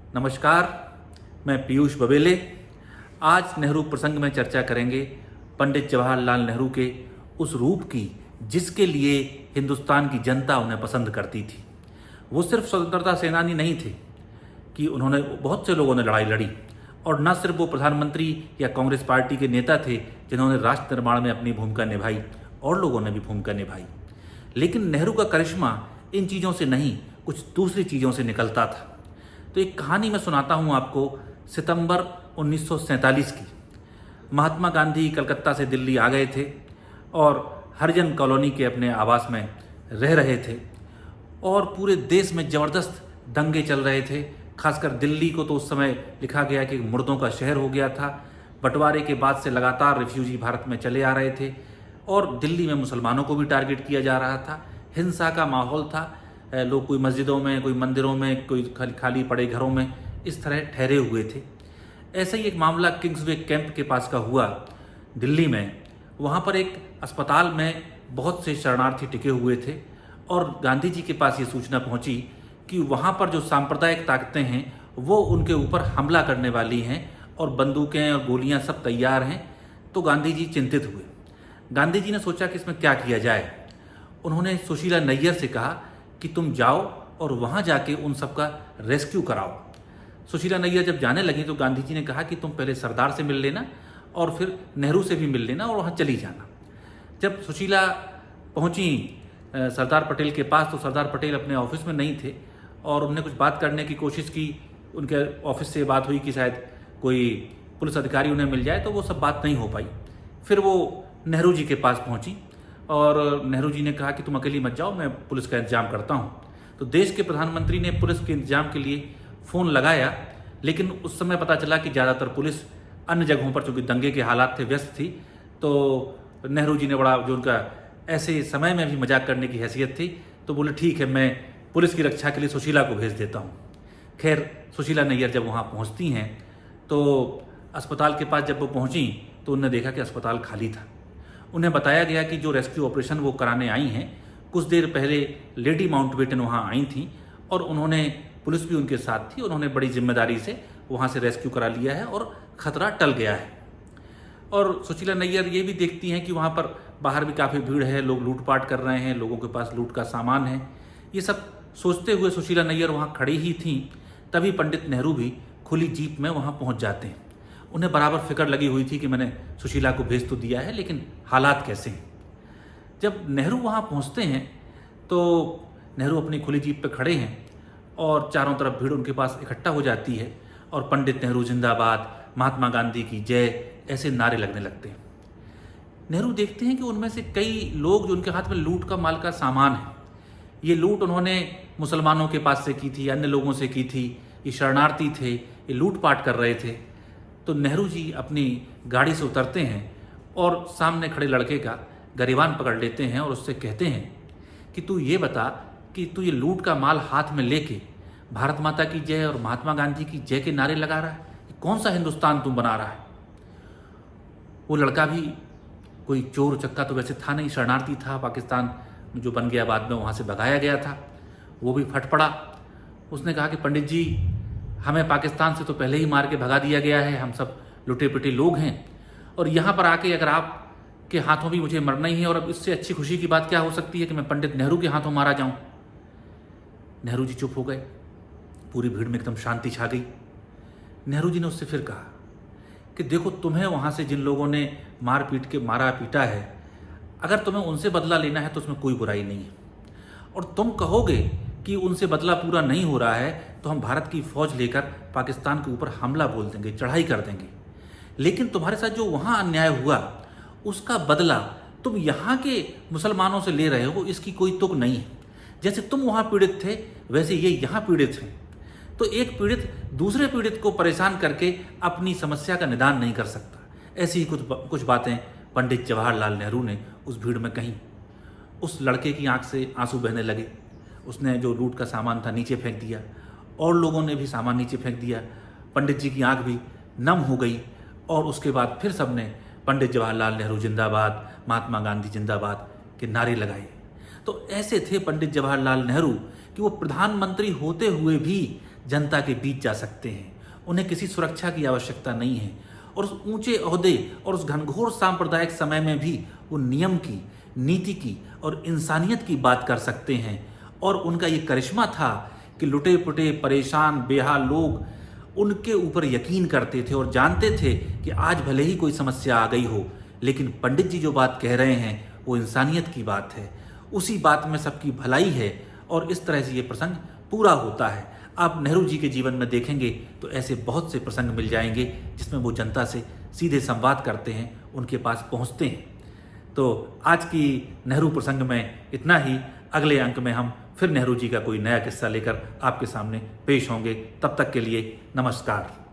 नमस्कार, मैं पीयूष बबेले। आज नेहरू प्रसंग में चर्चा करेंगे पंडित जवाहरलाल नेहरू के उस रूप की जिसके लिए हिंदुस्तान की जनता उन्हें पसंद करती थी। वो सिर्फ स्वतंत्रता सेनानी नहीं थे कि उन्होंने बहुत से लोगों ने लड़ाई लड़ी, और न सिर्फ वो प्रधानमंत्री या कांग्रेस पार्टी के नेता थे जिन्होंने राष्ट्र निर्माण में अपनी भूमिका निभाई, और लोगों ने भी भूमिका निभाई। लेकिन नेहरू का करिश्मा इन चीज़ों से नहीं, कुछ दूसरी चीज़ों से निकलता था। तो एक कहानी मैं सुनाता हूँ आपको, सितंबर 1947 की। महात्मा गांधी कलकत्ता से दिल्ली आ गए थे और हरिजन कॉलोनी के अपने आवास में रह रहे थे, और पूरे देश में ज़बरदस्त दंगे चल रहे थे। खासकर दिल्ली को तो उस समय लिखा गया कि मुर्दों का शहर हो गया था। बंटवारे के बाद से लगातार रिफ्यूजी भारत में चले आ रहे थे, और दिल्ली में मुसलमानों को भी टारगेट किया जा रहा था। हिंसा का माहौल था, लोग कोई मस्जिदों में, कोई मंदिरों में, कोई खाली पड़े घरों में इस तरह ठहरे हुए थे। ऐसा ही एक मामला किंग्सवे कैंप के पास का हुआ दिल्ली में। वहाँ पर एक अस्पताल में बहुत से शरणार्थी टिके हुए थे, और गांधी जी के पास ये सूचना पहुँची कि वहाँ पर जो सांप्रदायिक ताकतें हैं वो उनके ऊपर हमला करने वाली हैं, और बंदूकें और गोलियाँ सब तैयार हैं। तो गांधी जी चिंतित हुए। गांधी जी ने सोचा कि इसमें क्या किया जाए। उन्होंने सुशीला नैयर से कहा कि तुम जाओ और वहाँ जाके उन सब का रेस्क्यू कराओ। सुशीला नैयर जब जाने लगी तो गांधी जी ने कहा कि तुम पहले सरदार से मिल लेना और फिर नेहरू से भी मिल लेना और वहाँ चली जाना। जब सुशीला पहुँची सरदार पटेल के पास, तो सरदार पटेल अपने ऑफिस में नहीं थे, और उन्होंने कुछ बात करने की कोशिश की। उनके ऑफिस से बात हुई कि शायद कोई पुलिस अधिकारी उन्हें मिल जाए, तो वो सब बात नहीं हो पाई। फिर वो नेहरू जी के पास पहुँची, और नेहरू जी ने कहा कि तुम अकेली मत जाओ, मैं पुलिस का इंतजाम करता हूँ। तो देश के प्रधानमंत्री ने पुलिस के इंतजाम के लिए फ़ोन लगाया, लेकिन उस समय पता चला कि ज़्यादातर पुलिस अन्य जगहों पर, चूँकि दंगे के हालात थे, व्यस्त थी। तो नेहरू जी ने बड़ा, जो उनका ऐसे समय में भी मजाक करने की हैसियत थी, तो बोले ठीक है, मैं पुलिस की रक्षा के लिए सुशीला को भेज देता हूँ। खैर, सुशीला नैयर जब वहाँ पहुँचती हैं तो अस्पताल के पास जब वो पहुँची तो उन्होंने देखा कि अस्पताल खाली था। उन्हें बताया गया कि जो रेस्क्यू ऑपरेशन वो कराने आई हैं, कुछ देर पहले लेडी माउंटबेटन वहाँ आई थी, और उन्होंने, पुलिस भी उनके साथ थी, उन्होंने बड़ी जिम्मेदारी से वहाँ से रेस्क्यू करा लिया है और ख़तरा टल गया है। और सुशीला नैयर ये भी देखती हैं कि वहाँ पर बाहर भी काफ़ी भीड़ है, लोग लूटपाट कर रहे हैं, लोगों के पास लूट का सामान है। ये सब सोचते हुए सुशीला नैयर वहाँ खड़ी ही थी, तभी पंडित नेहरू भी खुली जीप में वहाँ पहुँच जाते हैं। उन्हें बराबर फिक्र लगी हुई थी कि मैंने सुशीला को भेज तो दिया है, लेकिन हालात कैसे हैं। जब नेहरू वहाँ पहुँचते हैं तो नेहरू अपनी खुली जीप पे खड़े हैं, और चारों तरफ भीड़ उनके पास इकट्ठा हो जाती है, और पंडित नेहरू जिंदाबाद, महात्मा गांधी की जय, ऐसे नारे लगने लगते हैं। नेहरू देखते हैं कि उनमें से कई लोग, जो उनके हाथ में लूट का माल का सामान है, ये लूट उन्होंने मुसलमानों के पास से की थी, अन्य लोगों से की थी, ये शरणार्थी थे, ये लूटपाट कर रहे थे। तो नेहरू जी अपनी गाड़ी से उतरते हैं और सामने खड़े लड़के का गरिबान पकड़ लेते हैं, और उससे कहते हैं कि तू ये बता कि तू ये लूट का माल हाथ में लेके भारत माता की जय और महात्मा गांधी की जय के नारे लगा रहा है, कौन सा हिंदुस्तान तुम बना रहा है। वो लड़का भी कोई चोर चक्का तो वैसे था नहीं, शरणार्थी था, पाकिस्तान जो बन गया बाद में, वहाँ से भगाया गया था। वो भी फट पड़ा। उसने कहा कि पंडित जी, हमें पाकिस्तान से तो पहले ही मार के भगा दिया गया है, हम सब लुटे पिटे लोग हैं, और यहाँ पर आके अगर आपके हाथों भी मुझे मरना ही है, और अब इससे अच्छी खुशी की बात क्या हो सकती है कि मैं पंडित नेहरू के हाथों मारा जाऊँ। नेहरू जी चुप हो गए, पूरी भीड़ में एकदम शांति छा गई। नेहरू जी ने उससे फिर कहा कि देखो, तुम्हें वहाँ से जिन लोगों ने मार पीट के मारा पीटा है, अगर तुम्हें उनसे बदला लेना है तो उसमें कोई बुराई नहीं है, और तुम कहोगे कि उनसे बदला पूरा नहीं हो रहा है तो हम भारत की फौज लेकर पाकिस्तान के ऊपर हमला बोल देंगे, चढ़ाई कर देंगे। लेकिन तुम्हारे साथ जो वहाँ अन्याय हुआ उसका बदला तुम यहाँ के मुसलमानों से ले रहे हो, इसकी कोई तुक नहीं है। जैसे तुम वहाँ पीड़ित थे, वैसे ये यहाँ पीड़ित हैं। तो एक पीड़ित दूसरे पीड़ित को परेशान करके अपनी समस्या का निदान नहीं कर सकता। ऐसी ही कुछ बातें पंडित जवाहरलाल नेहरू ने उस भीड़ में कहीं। उस लड़के की आंख से आंसू बहने लगे। उसने जो लूट का सामान था नीचे फेंक दिया, और लोगों ने भी सामान नीचे फेंक दिया। पंडित जी की आंख भी नम हो गई, और उसके बाद फिर सबने पंडित जवाहरलाल नेहरू जिंदाबाद, महात्मा गांधी जिंदाबाद के नारे लगाए। तो ऐसे थे पंडित जवाहरलाल नेहरू कि वो प्रधानमंत्री होते हुए भी जनता के बीच जा सकते हैं। उन्हें किसी सुरक्षा की आवश्यकता नहीं है और उस ऊंचे ओहदे और उस घनघोर सांप्रदायिक समय में भी वो नियम की, नीति की और इंसानियत की बात कर सकते हैं। और उनका ये करिश्मा था कि लुटे पुटे, परेशान, बेहाल लोग उनके ऊपर यकीन करते थे और जानते थे कि आज भले ही कोई समस्या आ गई हो, लेकिन पंडित जी जो बात कह रहे हैं वो इंसानियत की बात है, उसी बात में सबकी भलाई है और इस तरह से ये प्रसंग पूरा होता है। आप नेहरू जी के जीवन में देखेंगे तो ऐसे बहुत से प्रसंग मिल जाएंगे जिसमें वो जनता से सीधे संवाद करते हैं, उनके पास पहुंचते हैं। तो आज की नेहरू प्रसंग में इतना ही। अगले अंक में हम फिर नेहरू जी का कोई नया किस्सा लेकर आपके सामने पेश होंगे। तब तक के लिए नमस्कार।